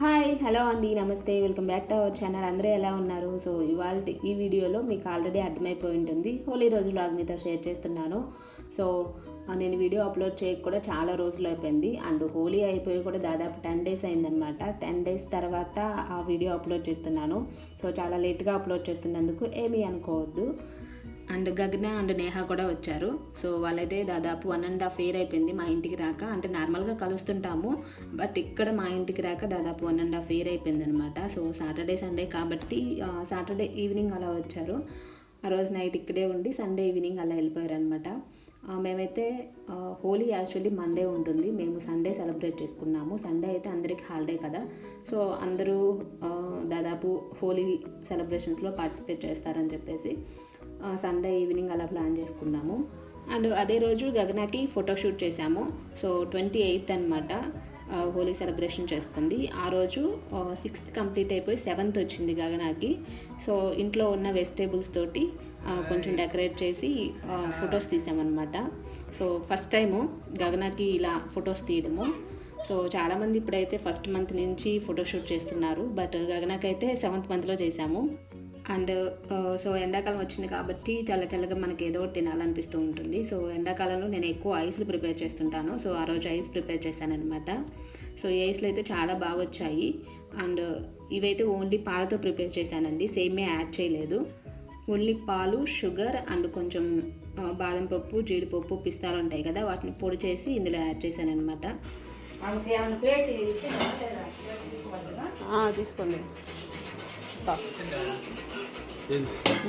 Hi hello అండి, నమస్తే, welcome back to our channel. అందరూ ఎలా ఉన్నారు? సో ఇవాళ ఈ వీడియోలో మీకు ఆల్రెడీ అర్థమైపోయి ఉంటుంది, హోలీ రోజు వ్లాగ్ మీతో షేర్ చేస్తున్నాను. సో నేను వీడియో అప్లోడ్ చేయక కూడా చాలా రోజులు అయిపోయింది. అండ్ హోలీ అయిపోయి కూడా దాదాపు 10 days అయిందనమాట. 10 days తర్వాత ఆ వీడియో అప్లోడ్ చేస్తున్నాను. సో చాలా లేట్గా అప్లోడ్ చేస్తున్నందుకు ఏమీ అనుకోవద్దు. అండ్ గగన అండ్ నేహ కూడా వచ్చారు. సో వాళ్ళైతే దాదాపు 1.5 year అయిపోయింది మా ఇంటికి రాక. అంటే నార్మల్గా కలుస్తుంటాము, బట్ ఇక్కడ మా ఇంటికి రాక దాదాపు 1.5 year అయిపోయింది అనమాట. సో సాటర్డే సండే కాబట్టి సాటర్డే ఈవినింగ్ అలా వచ్చారు. ఆ రోజు నైట్ ఇక్కడే ఉండి సండే ఈవినింగ్ అలా వెళ్ళిపోయారు అనమాట. మేమైతే హోలీ యాక్చువల్లీ మండే ఉంటుంది, మేము సండే సెలబ్రేట్ చేసుకున్నాము. సండే అయితే అందరికి హాలిడే కదా, సో అందరూ దాదాపు హోలీ సెలబ్రేషన్స్లో పార్టిసిపేట్ చేస్తారని చెప్పేసి సండే ఈవినింగ్ అలా ప్లాన్ చేసుకున్నాము. అండ్ అదే రోజు గగనకి ఫోటోషూట్ చేశాము. సో 28th అనమాట హోలీ సెలబ్రేషన్ చేసుకుంది. ఆ రోజు 6th కంప్లీట్ అయిపోయి 7th వచ్చింది గగనకి. సో ఇంట్లో ఉన్న వెజిటేబుల్స్ తోటి కొంచెం డెకరేట్ చేసి ఫొటోస్ తీసామన్నమాట. సో ఫస్ట్ టైము గగనకి ఇలా ఫొటోస్ తీయడము. సో చాలామంది ఇప్పుడైతే ఫస్ట్ మంత్ నుంచి ఫోటోషూట్ చేస్తున్నారు, బట్ గగనకైతే 7th monthలో చేశాము. అండ్ సో ఎండాకాలం వచ్చింది కాబట్టి చల్లగా మనకి ఏదో ఒకటి తినాలనిపిస్తూ ఉంటుంది. సో ఎండాకాలంలో నేను ఎక్కువ ఐస్లు ప్రిపేర్ చేస్తుంటాను. సో ఆ రోజు ఐస్ ప్రిపేర్ చేశానమాట. సో ఈ ఐస్లు అయితే చాలా బాగా వచ్చాయి. అండ్ ఇవైతే ఓన్లీ పాలతో ప్రిపేర్ చేశానండి, సేమే యాడ్ చేయలేదు. ఓన్లీ పాలు, షుగర్ అండ్ కొంచెం బాదం పప్పు, జీడిపప్పు, పిస్తాలు ఉంటాయి కదా, వాటిని పొడి చేసి ఇందులో యాడ్ చేశాను అనమాట. తీసుకోండి,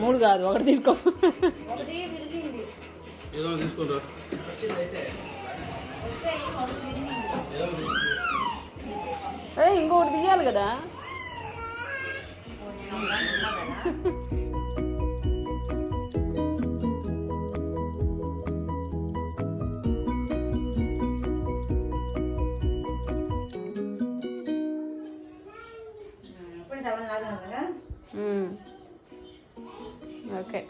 3 కాదు 1 తీసుకో. ఇంకొకటి తీయాలి కదా. ఓకే,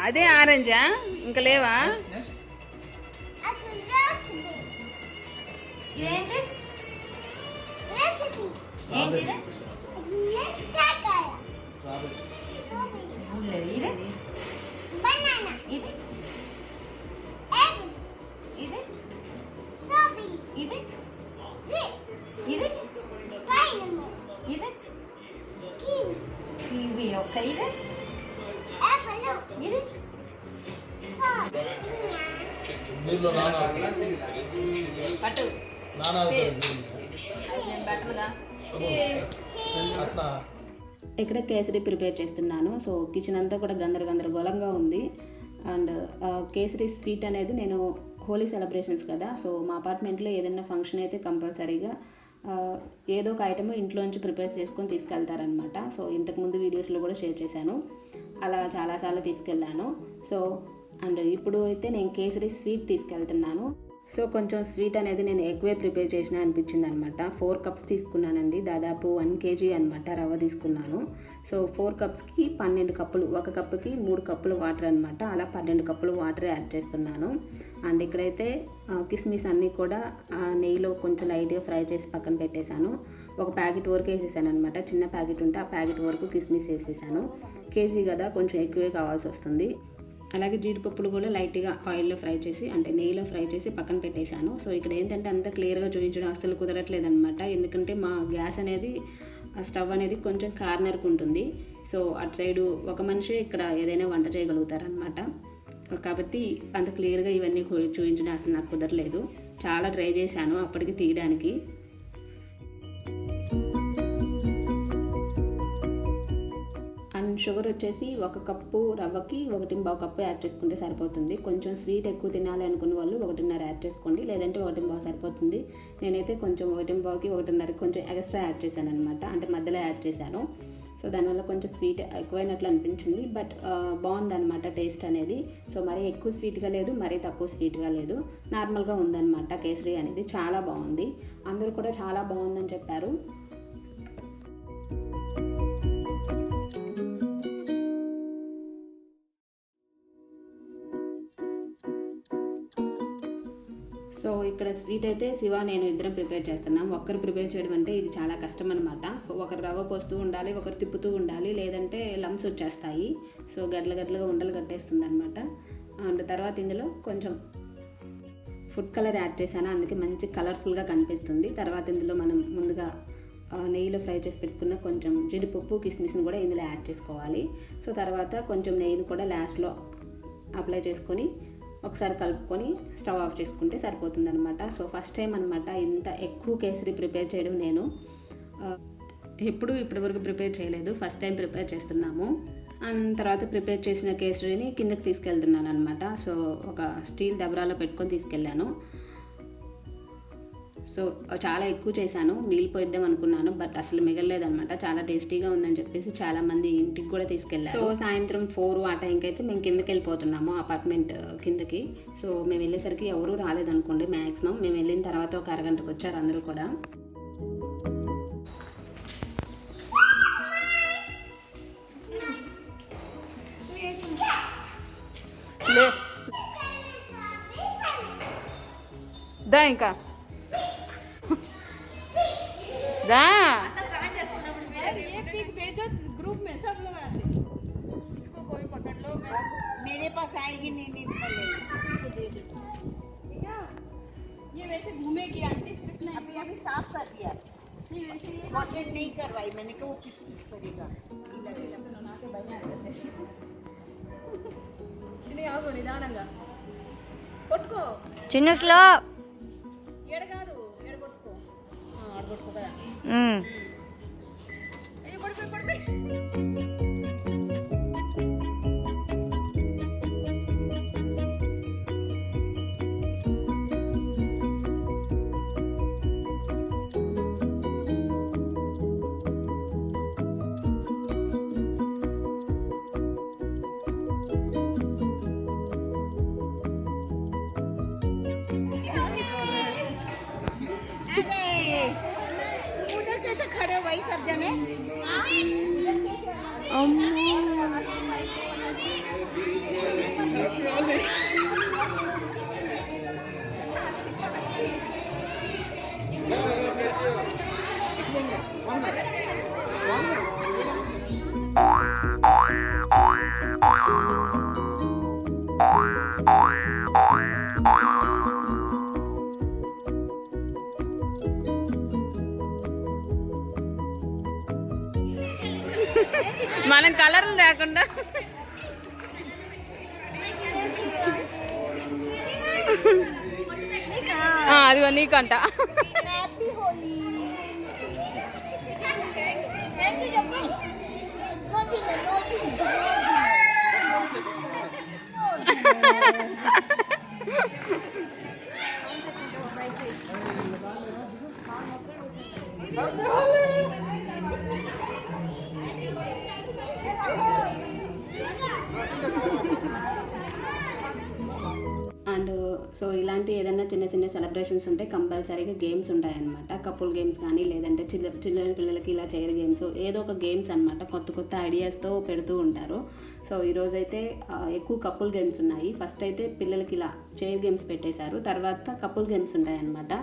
అదే ఆరెంజా, ఇంకా లేవా? ఇక్కడ కేసరి ప్రిపేర్ చేస్తున్నాను. సో కిచెన్ అంతా కూడా గందరగోళంగా ఉంది. అండ్ కేసరి స్వీట్ అనేది నేను హోలీ సెలబ్రేషన్స్ కదా, సో మా అపార్ట్మెంట్లో ఏదైనా ఫంక్షన్ అయితే కంపల్సరీగా ఏదో ఒక ఐటమ్ ఇంట్లోంచి ప్రిపేర్ చేసుకొని తీసుకెళ్తారనమాట. సో ఇంతకుముందు వీడియోస్లో కూడా షేర్ చేశాను, అలా చాలాసార్లు తీసుకెళ్ళాను. సో అండ్ ఇప్పుడు అయితే నేను కేసరి స్వీట్ తీసుకెళ్తున్నాను. సో కొంచెం స్వీట్ అనేది నేను ఎక్కువే ప్రిపేర్ చేసిన అనిపించింది అనమాట. 4 cups తీసుకున్నానండి, దాదాపు 1 kg అనమాట రవ్వ తీసుకున్నాను. సో 4 cupsకి 12 కప్పులు, 1 కప్పుకి 3 కప్పులు వాటర్ అనమాట. అలా 12 కప్పులు వాటర్ యాడ్ చేస్తున్నాను. అండ్ ఇక్కడైతే కిస్మిస్ అన్నీ కూడా నెయ్యిలో కొంచెం లైట్గా ఫ్రై చేసి పక్కన పెట్టేశాను. ఒక ప్యాకెట్ వరకు వేసేసాను అనమాట, చిన్న ప్యాకెట్ ఉంటే ఆ ప్యాకెట్ వరకు కిస్మిస్ వేసేసాను. కేజీ కదా, కొంచెం ఎక్కువే కావాల్సి వస్తుంది. అలాగే జీడిపప్పులు కూడా లైట్గా ఆయిల్లో ఫ్రై చేసి, అంటే నెయ్యిలో ఫ్రై చేసి పక్కన పెట్టేశాను. సో ఇక్కడ ఏంటంటే అంత క్లియర్గా చూపించడం అస్సలు కుదరట్లేదు అనమాట, ఎందుకంటే మా గ్యాస్ అనేది స్టవ్ అనేది కొంచెం కార్నర్కి ఉంటుంది. సో అటు సైడు ఒక మనిషి ఇక్కడ ఏదైనా వంట చేయగలుగుతారనమాట. కాబట్టి అంత క్లియర్గా ఇవన్నీ చూపించడం అసలు నాకు కుదరలేదు. చాలా ట్రై చేశాను అప్పటికి తీయడానికి. అండ్ షుగర్ వచ్చేసి 1 కప్పు రవ్వకి 1.5 కప్పు యాడ్ చేసుకుంటే సరిపోతుంది. కొంచెం స్వీట్ ఎక్కువ తినాలి అనుకున్న వాళ్ళు 1.5 యాడ్ చేసుకోండి, లేదంటే 1.5 సరిపోతుంది. నేనైతే కొంచెం 1.5కి 1.5 కొంచెం ఎక్స్ట్రా యాడ్ చేశాను అనమాట, అంటే మధ్యలో యాడ్ చేశాను. సో దానివల్ల కొంచెం స్వీట్ ఎక్కువైనట్లు అనిపించింది, బట్ బాగుందన్నమాట టేస్ట్ అనేది. సో మరీ ఎక్కువ స్వీట్గా లేదు, మరీ తక్కువ స్వీట్గా లేదు, నార్మల్గా ఉందన్నమాట కేసరి అనేది. చాలా బాగుంది, అందరూ కూడా చాలా బాగుందని చెప్పారు. సో ఇక్కడ స్వీట్ అయితే శివ నేను ఇద్దరం ప్రిపేర్ చేస్తున్నాం. ఒక్కరు ప్రిపేర్ చేయడం అంటే ఇది చాలా కష్టం అనమాట. ఒకరు రవ్వ పోస్తూ ఉండాలి, ఒకరు తిప్పుతూ ఉండాలి, లేదంటే లమ్స్ వచ్చేస్తాయి. సో గడ్డలుగా ఉండలు కట్టేస్తుంది అనమాట. అండ్ తర్వాత ఇందులో కొంచెం ఫుడ్ కలర్ యాడ్ చేశాను, అందుకే మంచి కలర్ఫుల్గా కనిపిస్తుంది. తర్వాత ఇందులో మనం ముందుగా నెయ్యిలో ఫ్రై చేసి పెట్టుకున్న కొంచెం జీడిపప్పు కిస్మిస్ని కూడా ఇందులో యాడ్ చేసుకోవాలి. సో తర్వాత కొంచెం నెయ్యిని కూడా లాస్ట్లో అప్లై చేసుకొని ఒకసారి కలుపుకొని స్టవ్ ఆఫ్ చేసుకుంటే సరిపోతుంది అనమాట. సో ఫస్ట్ టైం అనమాట ఇంత ఎక్కువ కేసరి ప్రిపేర్ చేయడం. నేను ఇప్పటివరకు ప్రిపేర్ చేయలేదు, ఫస్ట్ టైం ప్రిపేర్ చేస్తున్నాము. అండ్ తర్వాత ప్రిపేర్ చేసిన కేసరిని కిందకి తీసుకెళ్తున్నాను అనమాట. సో ఒక స్టీల్ దబరాలో పెట్టుకొని తీసుకెళ్ళాను. సో చాలా ఎక్కువ చేశాను, మిగిలిపోయిద్దాం అనుకున్నాను, బట్ అసలు మిగలలేదనమాట. చాలా టేస్టీగా ఉందని చెప్పేసి చాలామంది ఇంటికి కూడా తీసుకెళ్ళారు. సో సాయంత్రం 4 ఆ టైంకి అయితే మేము కిందకి వెళ్ళిపోతున్నాము, అపార్ట్మెంట్ కిందకి. సో మేము వెళ్ళేసరికి ఎవరూ రాలేదనుకోండి మ్యాక్సిమం. మేము వెళ్ళిన తర్వాత ఒక అరగంటకు వచ్చారు అందరూ కూడా. ఇంకా ग्रुप में सब लोग आते, इसको कोई पकड़ लो, मेरे पास आएगी नहीं किसी को दे दे, ठीक है। ये वैसे घूमेगी आंटी, अभी साफ कर दिया, नहीं वैसे ये कॉन्टेक्ट नहीं करवाई मैंने, कि वो किच करेगा बना के भैया नहीं आगो निदानंगा కొట్టుకో చిన్న స్లో ఏడ కాదు ఏడ కొట్టుకో ఆడ కొట్టుకో కదా అయ్యో పడిపోయి उधर कैसे खड़े वही सब जने మనం కలర్లు లేకుండా అదిగో నీకంట అండ్ సో ఇలాంటి ఏదైనా చిన్న చిన్న సెలబ్రేషన్స్ ఉంటే కంపల్సరీగా గేమ్స్ ఉంటాయన్నమాట. కపుల్ గేమ్స్ కానీ లేదంటే చిన్న పిల్లలకి ఇలా చైర్ గేమ్స్, ఏదో ఒక గేమ్స్ అనమాట. కొత్త ఐడియాస్తో పెడుతూ ఉంటారు. సో ఈరోజైతే ఎక్కువ కపుల్ గేమ్స్ ఉన్నాయి. ఫస్ట్ అయితే పిల్లలకి ఇలా చైర్ గేమ్స్ పెట్టేశారు, తర్వాత కపుల్ గేమ్స్ ఉంటాయన్నమాట.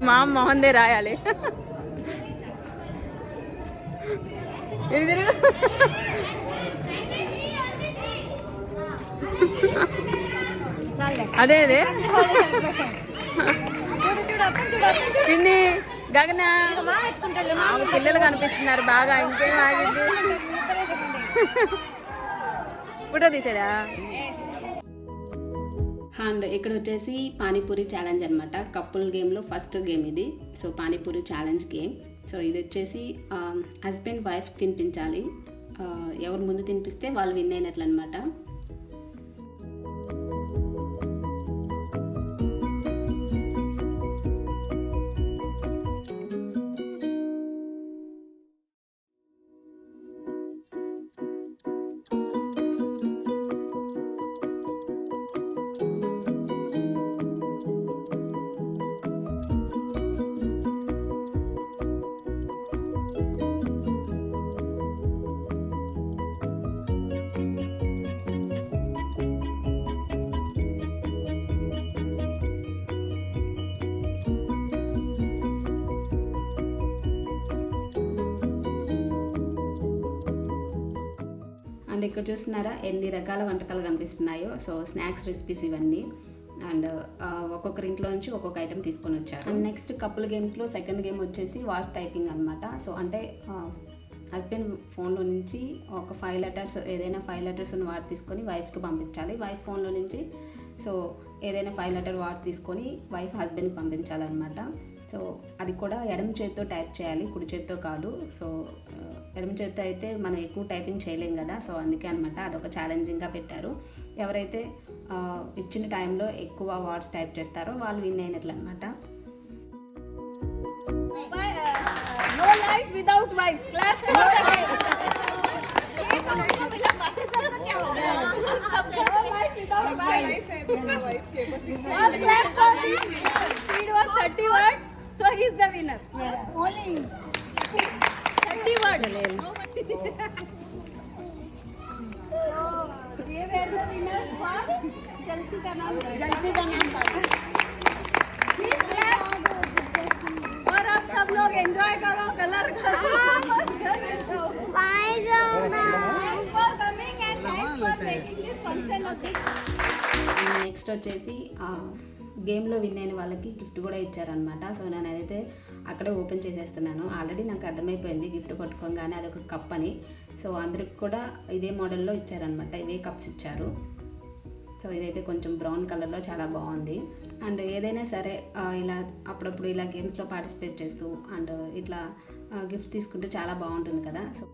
మా మొహందే రాయాలి. అదే అదే పిన్ని గగన పిల్లలు కనిపిస్తున్నారు బాగా. ఇంకేం ఆగింది. ఫోటో తీసాడా? అండ్ ఇక్కడ వచ్చేసి పానీపూరి ఛాలెంజ్ అనమాట. కపుల్ గేమ్లో ఫస్ట్ గేమ్ ఇది. So panipuri challenge game. So ఇది వచ్చేసి హస్బెండ్ వైఫ్ తినిపించాలి. ఎవరు ముందు తినిపిస్తే వాళ్ళు విన్ అయినట్లు అనమాట. అండ్ ఇక్కడ చూస్తున్నారా ఎన్ని రకాల వంటకాలు కనిపిస్తున్నాయో. సో స్నాక్స్ రెసిపీస్ ఇవన్నీ. అండ్ ఒక్కొక్కరి ఇంట్లో నుంచి ఒక్కొక్క ఐటెం తీసుకొని వచ్చారు. అండ్ నెక్స్ట్ కపుల్ గేమ్స్లో సెకండ్ గేమ్ వచ్చేసి వాచ్ టైపింగ్ అనమాట. సో అంటే హస్బెండ్ ఫోన్లో నుంచి ఒక 5 లెటర్స్ ఏదైనా 5 లెటర్స్ ఉన్న వాడు తీసుకొని వైఫ్కి పంపించాలి. వైఫ్ ఫోన్లో నుంచి సో ఏదైనా 5 లెటర్ వాడు తీసుకొని వైఫ్ హస్బెండ్కి పంపించాలన్నమాట. సో అది కూడా ఎడమ చేతితో టైప్ చేయాలి, కుడి చేతితో కాదు. సో ఎడమ చేతితో అయితే మనం ఎక్కువ టైపింగ్ చేయలేం కదా. సో అందుకే అనమాట అదొక ఛాలెంజింగ్గా పెట్టారు. ఎవరైతే ఇచ్చిన టైంలో ఎక్కువ వర్డ్స్ టైప్ చేస్తారో వాళ్ళు విన్ అయినట్లు అనమాట. No life without wife. Clap for the guy. No life without wife. All clap for him. Speed was 30 words, so he is the winner. Only 30 words. ये were the winners for जल्दी का नाम Please clap. और आप सब लोग enjoy करो, colour करो. Thanks for coming and thanks for making this function okay. Next వచ్చేసి గేమ్లో విన్ అయిన వాళ్ళకి గిఫ్ట్ కూడా ఇచ్చారనమాట. సో నేను అదైతే అక్కడే ఓపెన్ చేసేస్తున్నాను. ఆల్రెడీ నాకు అర్థమైపోయింది గిఫ్ట్ పట్టుకోగానే అదొక కప్ అని. సో అందరికి కూడా ఇదే మోడల్లో ఇచ్చారనమాట. ఇవే కప్స్ ఇచ్చారు. సో ఇదైతే కొంచెం బ్రౌన్ కలర్లో చాలా బాగుంది. అండ్ ఏదైనా సరే ఇలా అప్పుడప్పుడు ఇలా గేమ్స్లో పార్టిసిపేట్ చేస్తూ అండ్ ఇట్లా గిఫ్ట్స్ తీసుకుంటే చాలా బాగుంటుంది కదా. సో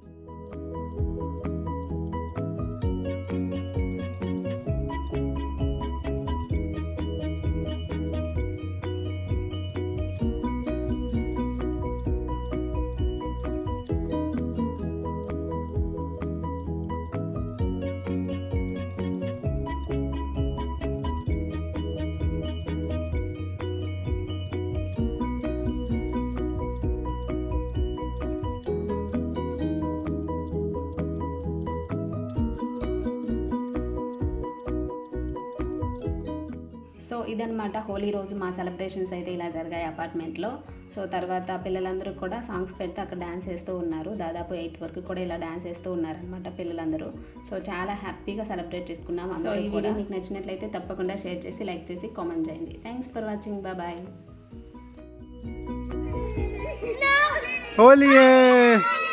సో ఇదనమాట హోలీ రోజు మా సెలబ్రేషన్స్ అయితే ఇలా జరిగాయి అపార్ట్మెంట్లో. సో తర్వాత పిల్లలందరూ కూడా సాంగ్స్ పెడితే అక్కడ డ్యాన్స్ చేస్తూ ఉన్నారు. దాదాపు 8 వరకు కూడా ఇలా డ్యాన్స్ చేస్తూ ఉన్నారనమాట పిల్లలందరూ. సో చాలా హ్యాపీగా సెలబ్రేట్ చేసుకున్నాం. సో ఈ వీడియో మీకు నచ్చినట్లయితే తప్పకుండా షేర్ చేసి లైక్ చేసి కామెంట్ చేయండి. Thanks for watching. Bye. Holi है।